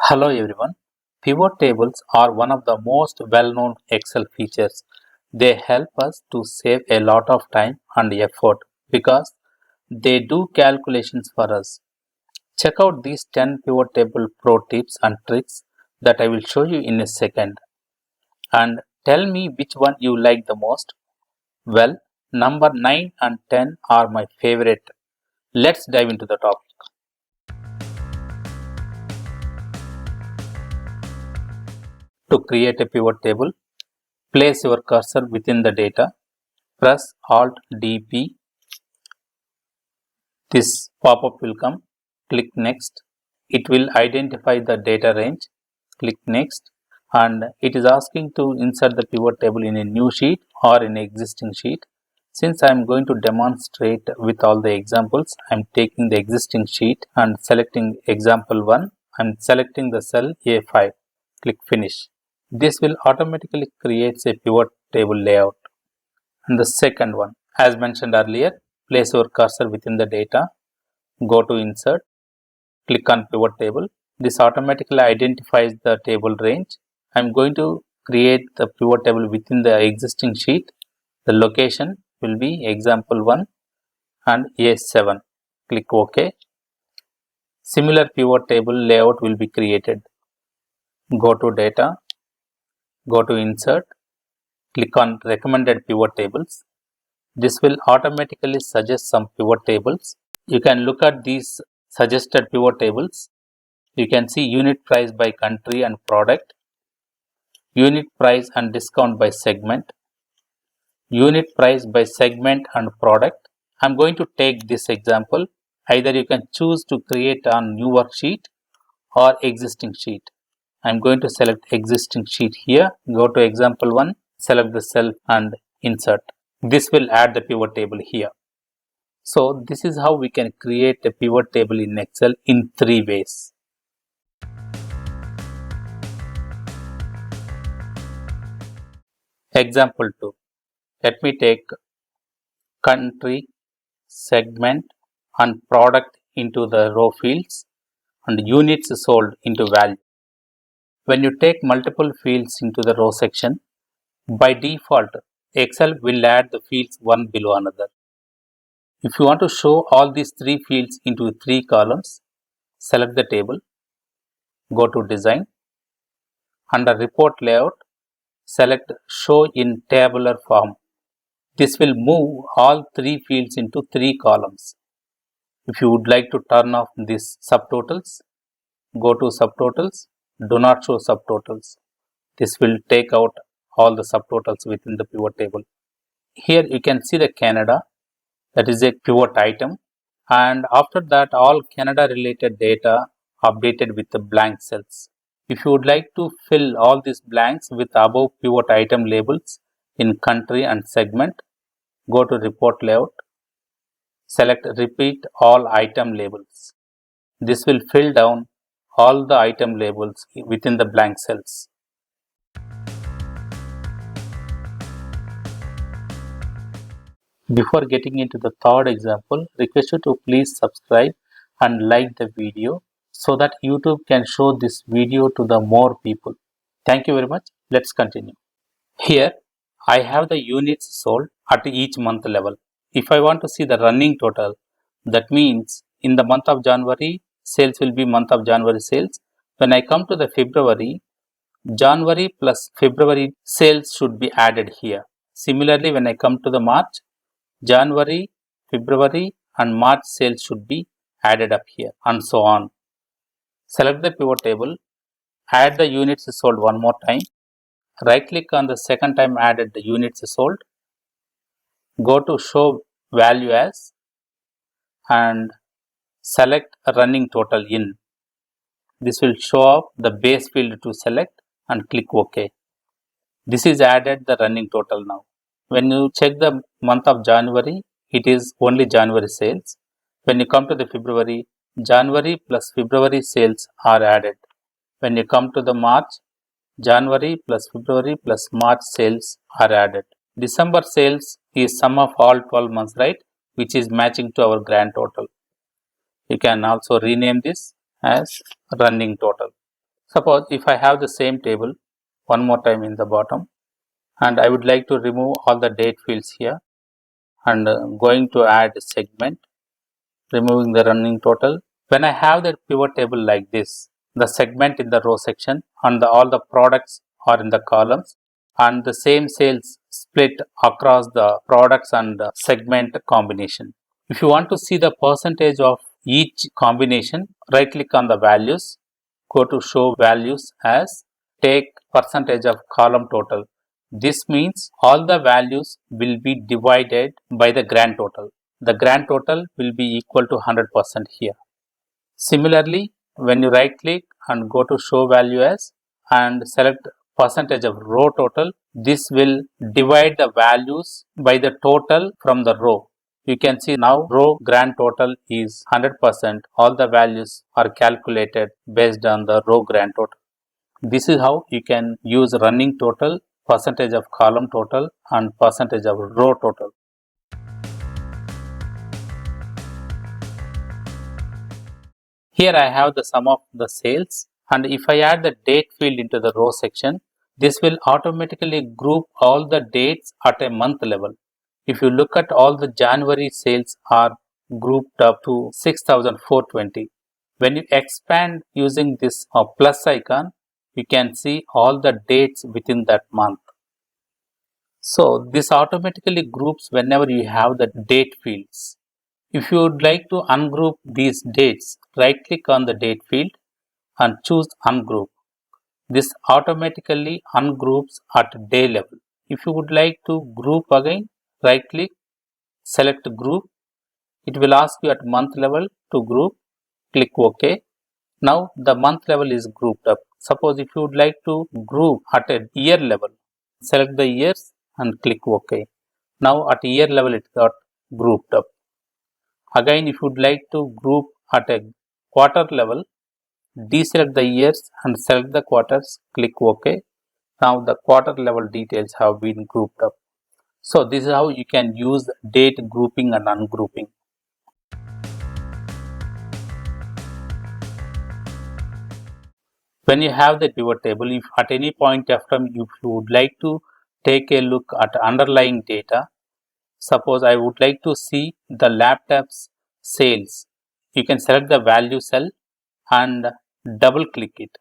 Hello everyone. Pivot tables are one of the most well-known Excel features. They help us to save a lot of time and effort because they do calculations for us. Check out these 10 pivot table pro tips and tricks that I will show you in a second. And tell me which one you like the most. Well, number 9 and 10 are my favorite. Let's dive into the topic. To create a pivot table, place your cursor within the data. Press Alt DP. This pop-up will come. Click Next. It will identify the data range. Click Next. And it is asking to insert the pivot table in a new sheet or in an existing sheet. Since I am going to demonstrate with all the examples, I am taking the existing sheet and selecting example 1 and selecting the cell A5. Click Finish. This will automatically create a pivot table layout. And the second one, as mentioned earlier, place your cursor within the data, go to Insert, click on Pivot Table. This automatically identifies the table range. I am going to create the pivot table within the existing sheet. The location will be example 1 and A7. Click OK. Similar pivot table layout will be created. Go to Data, go to Insert, click on Recommended Pivot Tables. This will automatically suggest some pivot tables. You can look at these suggested pivot tables. You can see unit price by country and product, unit price and discount by segment, unit price by segment and product. I am going to take this example. Either you can choose to create a new worksheet or existing sheet. I am going to select existing sheet here. Go to example 1, select the cell and insert. This will add the pivot table here. So this is how we can create a pivot table in Excel in 3 ways. Example 2. Let me take country, segment and product into the row fields and units sold into value. When you take multiple fields into the row section, by default, Excel will add the fields one below another. If you want to show all these 3 fields into 3 columns, select the table, go to Design, under Report Layout, select Show in Tabular Form. This will move all 3 fields into 3 columns. If you would like to turn off these subtotals, go to Subtotals, do not show subtotals. This will take out all the subtotals within the pivot table. Here you can see the Canada, that is a pivot item, and after that all Canada related data updated with the blank cells. If you would like to fill all these blanks with above pivot item labels in country and segment, go to Report Layout, select Repeat All Item Labels. This will fill down all the item labels within the blank cells. Before getting into the third example, request you to please subscribe and like the video so that YouTube can show this video to the more people. Thank you very much. Let's continue. Here I have the units sold at each month level. If I want to see the running total, that means in the month of January, sales will be month of January sales. When I come to the February, January plus February sales should be added here. Similarly, when I come to the March, January, February and March sales should be added up here and so on. Select the pivot table, add the units sold one more time, right click on the second time added the units sold, go to show value as and select running total in. This will show up the base field to select and click OK. This is added the running total now. When you check the month of January, it is only January sales. When you come to the February, January plus February sales are added. When you come to the March, January plus February plus March sales are added. December sales is sum of all 12 months, right? Which is matching to our grand total. You can also rename this as running total. Suppose if I have the same table one more time in the bottom, and I would like to remove all the date fields here, and going to add segment, removing the running total. When I have the pivot table like this, the segment in the row section and all the products are in the columns, and the same sales split across the products and segment combination. If you want to see the percentage of each combination, right click on the values, go to show values as, take percentage of column total. This means all the values will be divided by the grand total. The grand total will be equal to 100% here. Similarly, when you right click and go to show value as and select percentage of row total, this will divide the values by the total from the row. You can see now row grand total is 100%. All the values are calculated based on the row grand total. This is how you can use running total, percentage of column total and percentage of row total. Here I have the sum of the sales, and if I add the date field into the row section, this will automatically group all the dates at a month level. If you look at all the January sales are grouped up to 6,420. When you expand using this plus icon, you can see all the dates within that month. So this automatically groups whenever you have the date fields. If you would like to ungroup these dates, right click on the date field and choose ungroup. This automatically ungroups at day level. If you would like to group again, right click, select group. It will ask you at month level to group, click OK. Now the month level is grouped up. Suppose if you would like to group at a year level, select the years and click OK. Now at year level it got grouped up. Again, if you would like to group at a quarter level, deselect the years and select the quarters, click OK. Now the quarter level details have been grouped up. So this is how you can use date grouping and ungrouping. When you have the pivot table, if at any point of time if you would like to take a look at underlying data, suppose I would like to see the laptops sales, you can select the value cell and double click it.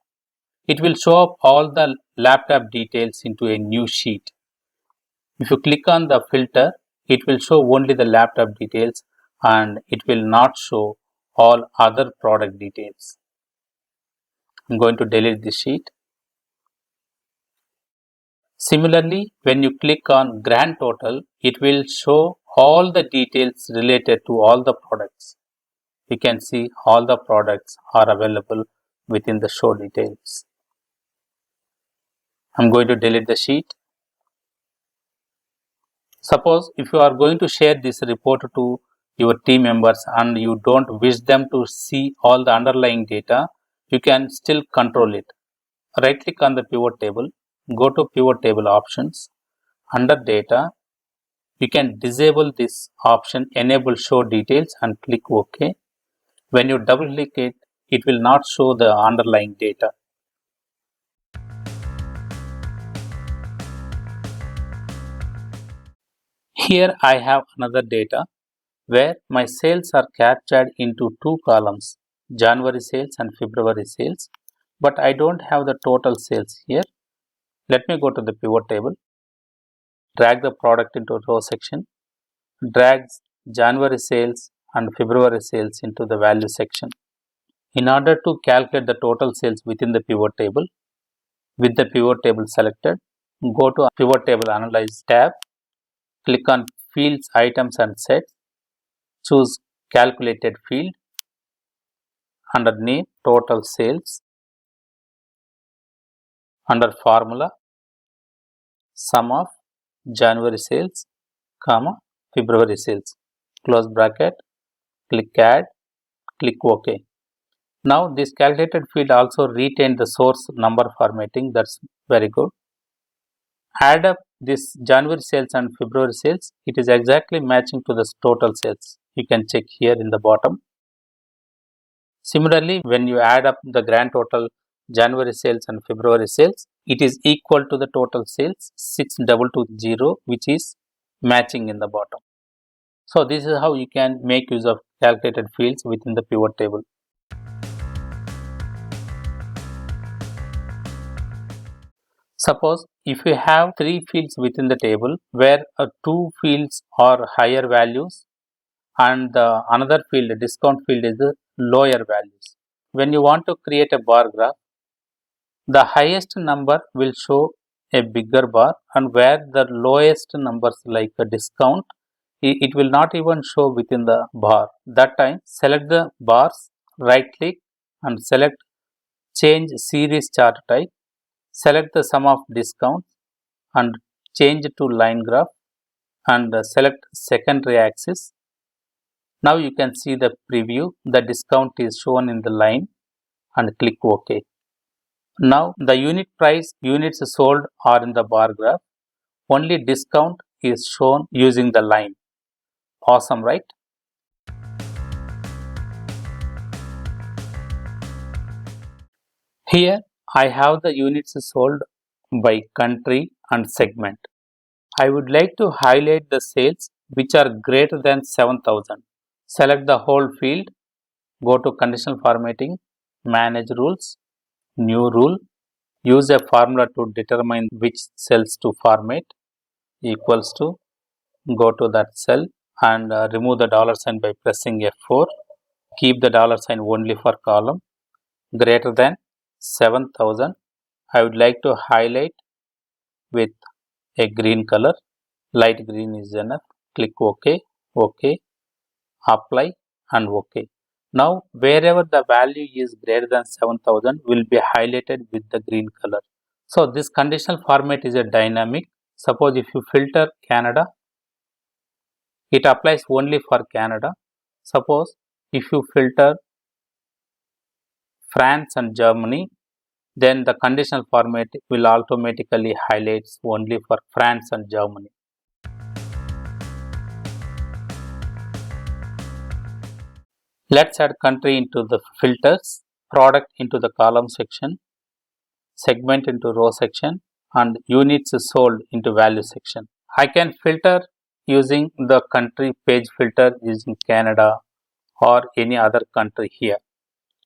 It will show up all the laptop details into a new sheet. If you click on the filter, it will show only the laptop details and it will not show all other product details. I'm going to delete this sheet. Similarly, when you click on grand total, it will show all the details related to all the products. You can see all the products are available within the show details. I'm going to delete the sheet. Suppose if you are going to share this report to your team members and you don't wish them to see all the underlying data, you can still control it. Right click on the pivot table, go to pivot table options. Under data, you can disable this option, enable show details and click OK. When you double click it, it will not show the underlying data. Here I have another data where my sales are captured into two columns, January sales and February sales, but I don't have the total sales here. Let me go to the pivot table, drag the product into row section, drag January sales and February sales into the value section. In order to calculate the total sales within the pivot table, with the pivot table selected, go to pivot table analyze tab, click on fields, items and sets, choose calculated field, under name total sales, under formula sum of January sales, comma February sales, close bracket, click add, click OK. Now this calculated field also retained the source number formatting, that's very good. Add up this January sales and February sales, it is exactly matching to the total sales. You can check here in the bottom. Similarly, when you add up the grand total January sales and February sales, it is equal to the total sales 6220, which is matching in the bottom. So this is how you can make use of calculated fields within the pivot table. Suppose if you have three fields within the table where two fields are higher values and the another field, discount field, is the lower values. When you want to create a bar graph, the highest number will show a bigger bar, and where the lowest numbers like a discount, it will not even show within the bar. That time select the bars, right click and select change series chart type, select the sum of discounts and change to line graph and select secondary axis. Now you can see the preview. The discount is shown in the line and click OK. Now the unit price, units sold are in the bar graph. Only discount is shown using the line. Awesome, right? Here I have the units sold by country and segment. I would like to highlight the sales which are greater than 7,000. Select the whole field, go to conditional formatting, manage rules, new rule, use a formula to determine which cells to format, equals to, go to that cell and remove the dollar sign by pressing F4, keep the dollar sign only for column, greater than 7,000. I would like to highlight with a green color, light green is enough, click OK, OK, apply and OK. Now wherever the value is greater than 7,000 will be highlighted with the green color. So this conditional format is a dynamic. Suppose if you filter Canada, it applies only for Canada. Suppose if you filter France and Germany, then the conditional format will automatically highlight only for France and Germany. Let's add country into the filters, product into the column section, segment into row section and units sold into value section. I can filter using the country page filter using Canada or any other country here.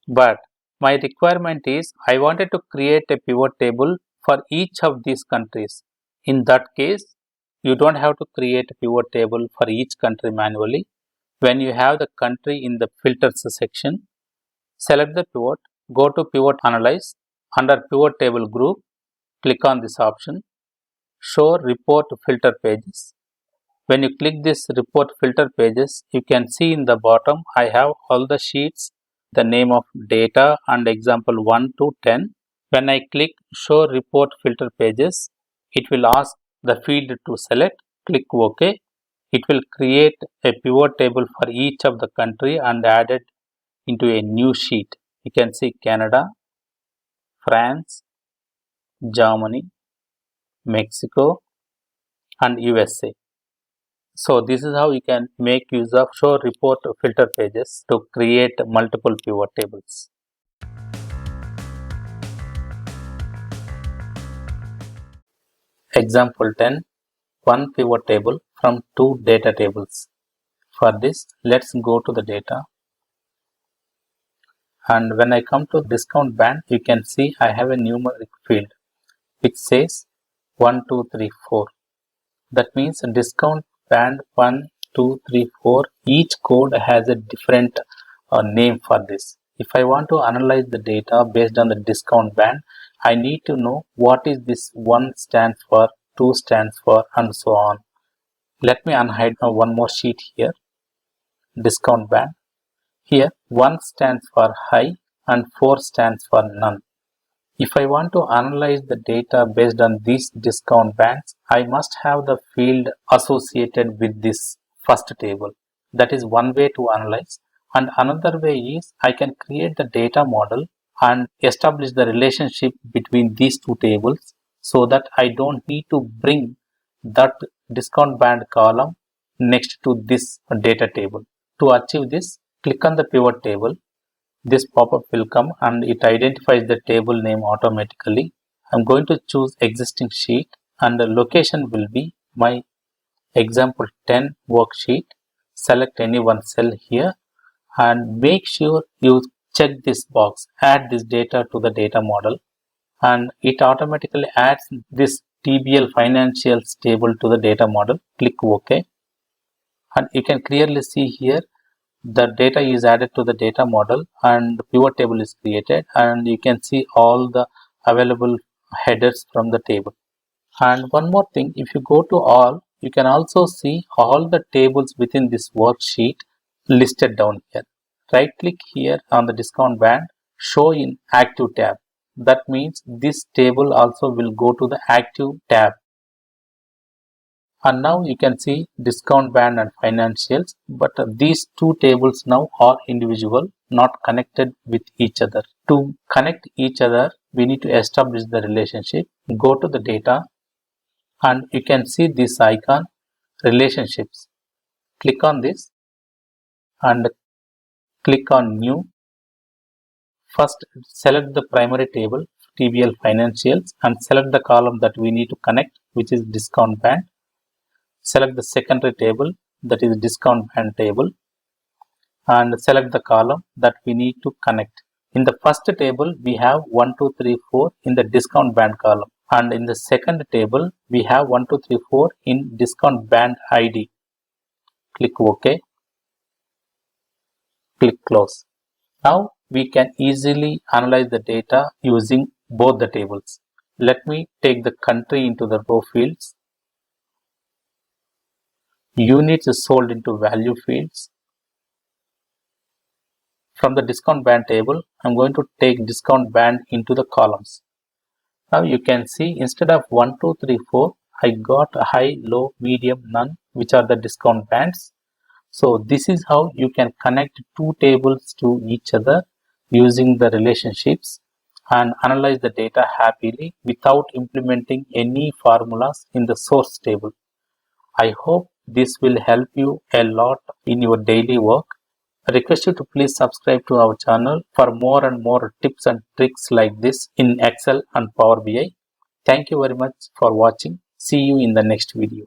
But my requirement is I wanted to create a pivot table for each of these countries. In that case, you don't have to create a pivot table for each country manually. When you have the country in the filters section, select the pivot, go to pivot analyze, under pivot table group, click on this option, show report filter pages. When you click this report filter pages, you can see in the bottom I have all the sheets, the name of data and example 1 to 10. When I click show report filter pages, it will ask the field to select, click OK. It will create a pivot table for each of the country and add it into a new sheet. You can see Canada, France, Germany, Mexico and USA. So this is how you can make use of show report filter pages to create multiple pivot tables. Example 10, one pivot table from two data tables. For this, let's go to the data. And when I come to discount band, you can see I have a numeric field which says 1, 2, 3, 4. That means discount band 1, 2, 3, 4. Each code has a different name for this. If I want to analyze the data based on the discount band, I need to know what is this 1 stands for, 2 stands for and so on. Let me unhide one more sheet here. Discount band. Here 1 stands for high and 4 stands for none. If I want to analyze the data based on these discount bands, I must have the field associated with this first table. That is one way to analyze. And another way is I can create the data model and establish the relationship between these two tables so that I don't need to bring that discount band column next to this data table. To achieve this, click on the pivot table, this pop-up will come and it identifies the table name automatically. I'm going to choose existing sheet and the location will be my example 10 worksheet. Select any one cell here and make sure you check this box, add this data to the data model, and it automatically adds this TBL financials table to the data model. Click OK, and you can clearly see here the data is added to the data model and the pivot table is created, and you can see all the available headers from the table. And one more thing, if you go to all, you can also see all the tables within this worksheet listed down here. Right click here on the discount band, show in active tab. That means this table also will go to the active tab. And now you can see discount band and financials, but these two tables now are individual, not connected with each other. To connect each other, we need to establish the relationship. Go to the data and you can see this icon, relationships. Click on this and click on new. First select the primary table TBL financials and select the column that we need to connect, which is discount band. Select the secondary table, that is discount band table, and select the column that we need to connect. In the first table we have 1 2 3 4 in the discount band column, and in the second table we have 1 2 3 4 in discount band ID. Click OK, click close. Now we can easily analyze the data using both the tables. Let me take the country into the row fields. Units is sold into value fields. From the discount band table, I'm going to take discount band into the columns. Now you can see instead of 1, 2, 3, 4, I got a high, low, medium, none, which are the discount bands. So this is how you can connect two tables to each other using the relationships and analyze the data happily without implementing any formulas in the source table. I hope this will help you a lot in your daily work. I request you to please subscribe to our channel for more and more tips and tricks like this in Excel and Power BI. Thank you very much for watching. See you in the next video.